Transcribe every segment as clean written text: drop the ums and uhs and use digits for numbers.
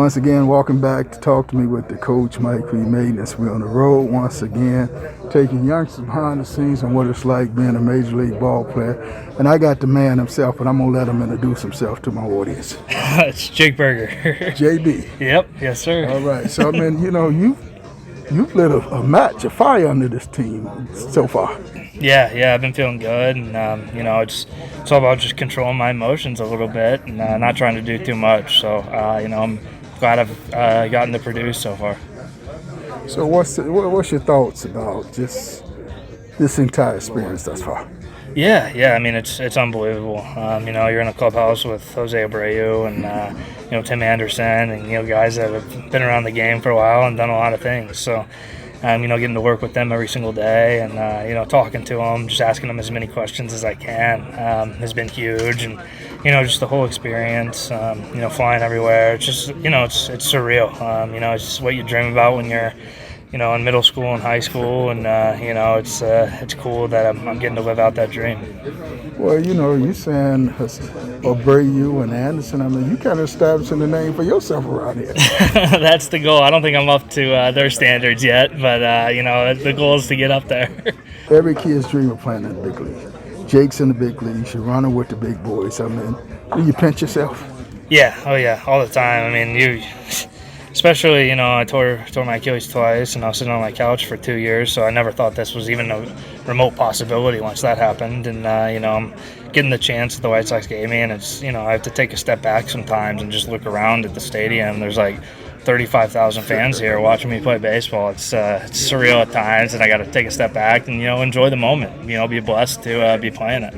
Once again, welcome back to Talk to Me with the coach, Mike P. Mayden. As we're on the road once again, taking youngsters behind the scenes on what it's like being a Major League ball player. And I got the man himself, but I'm going to let him introduce himself to my audience. It's Jake Berger. JB. Yep, yes, sir. All right. So, I mean, you've lit a fire under this team so far. Yeah, I've been feeling good, and it's all about just controlling my emotions a little bit and not trying to do too much. So, I'm glad I've gotten to produce so far. So, what's your thoughts about just this entire experience thus far? Yeah. I mean, it's unbelievable. You're in a clubhouse with Jose Abreu and Tim Anderson and guys that have been around the game for a while and done a lot of things. So. Getting to work with them every single day and, talking to them, just asking them as many questions as I can has been huge. And, just the whole experience, flying everywhere. It's just, it's surreal. It's just what you dream about when you're, in middle school and high school. And, it's cool that I'm getting to live out that dream. Well, you're saying Abreu and Anderson. I mean, you kind of establishing the name for yourself around here. That's the goal. I don't think I'm up to their standards yet, but, the goal is to get up there. Every kid's dream of playing in the big league. Jake's in the big leagues. You're running with the big boys. I mean, do you pinch yourself? Yeah. Oh, yeah. All the time. I mean, especially, I tore my Achilles twice, and I was sitting on my couch for 2 years, so I never thought this was even a remote possibility once that happened. And, I'm getting the chance that the White Sox gave me, and it's, I have to take a step back sometimes and just look around at the stadium. There's like 35,000 fans here watching me play baseball. It's surreal at times, and I got to take a step back and, enjoy the moment, be blessed to be playing it.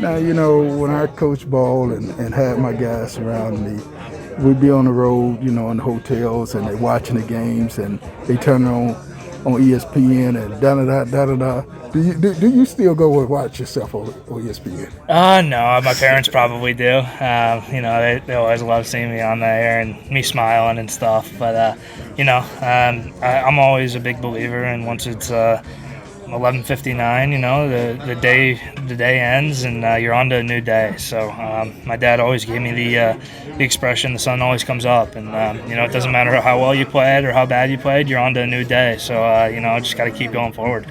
Now, when I coach ball and had my guys around me, we'd be on the road, in the hotels, and they're watching the games, and they turn on ESPN and da-da-da. Do you still go and watch yourself on ESPN? No, my parents probably do. They always love seeing me on there and me smiling and stuff. But, I'm always a big believer, and once it's 11:59, the day ends and you're on to a new day. So my dad always gave me the expression, the sun always comes up, and it doesn't matter how well you played or how bad you played, you're on to a new day. So just got to keep going forward.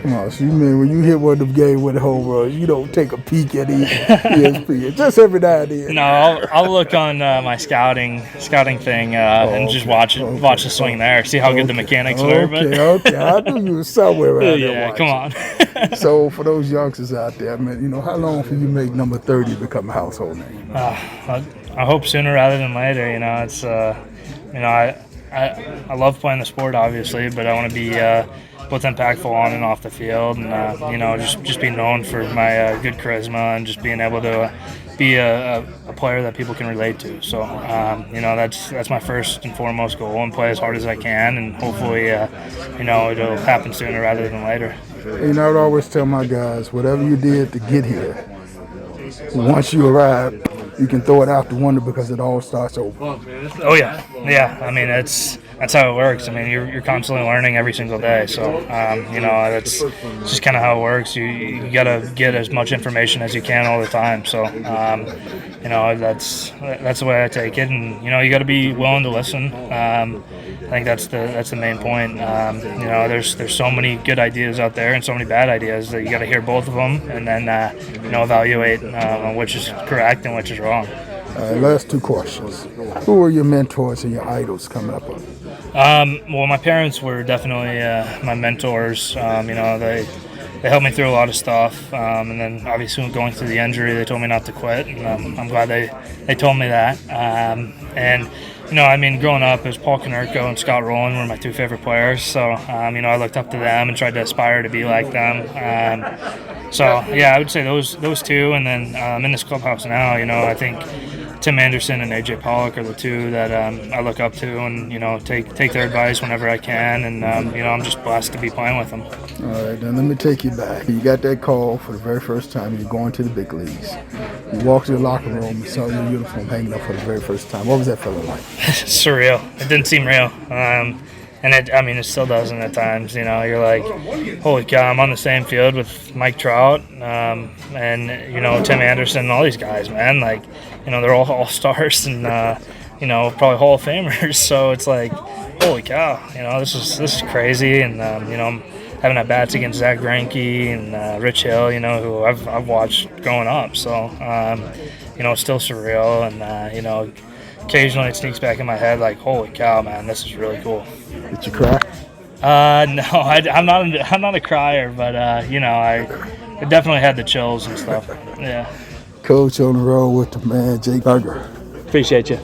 Come on, so you mean when you hit one of them games with a home run, you don't take a peek at ESPN just every now and then? No, I'll look on my scouting thing and just watch the swing there, see how good the mechanics were. But Okay, I knew you were somewhere around there. Yeah, come on. So for those youngsters out there, I mean, how long for you make number 30 become a household name? I hope sooner rather than later. It's I love playing the sport, obviously, but I want to be both impactful on and off the field, and just be known for my good charisma and just being able to be a player that people can relate to. So that's my first and foremost goal, and play as hard as I can, and hopefully it'll happen sooner rather than later. I would always tell my guys, whatever you did to get here, once you arrive, you can throw it out the window because it all starts over. Oh yeah. I mean, that's how it works. I mean, you're constantly learning every single day. So that's just kind of how it works. You gotta get as much information as you can all the time. So that's the way I take it, and you got to be willing to listen. I think that's the main point. There's so many good ideas out there and so many bad ideas that you got to hear both of them, and then evaluate on which is correct and which is wrong. Last two questions. Who are your mentors and your idols coming up? Well, my parents were definitely my mentors. They helped me through a lot of stuff, and then obviously going through the injury, they told me not to quit, and I'm glad they told me that. Growing up, it was Paul Konerko and Scott Rowland were my two favorite players, so I looked up to them and tried to aspire to be like them. I would say those two, and then in this clubhouse now, I think Tim Anderson and AJ Pollock are the two that I look up to, and take their advice whenever I can, and I'm just blessed to be playing with them. All right, then let me take you back. You got that call for the very first time. You're going to the big leagues. You walked to the locker room and saw your uniform hanging up for the very first time. What was that feeling like? Surreal. It didn't seem real. And it still doesn't at times. You're like, holy cow, I'm on the same field with Mike Trout and Tim Anderson and all these guys, man. Like, they're all stars, and probably Hall of Famers. So it's like, holy cow, this is crazy. And I'm having at bats against Zach Greinke and Rich Hill, who I've watched growing up. So it's still surreal, and occasionally it sneaks back in my head like, holy cow, man, this is really cool. Did you cry? No, I'm not a crier, but I definitely had the chills and stuff. Yeah. Coach, on the road with the man, Jake Berger. Appreciate you.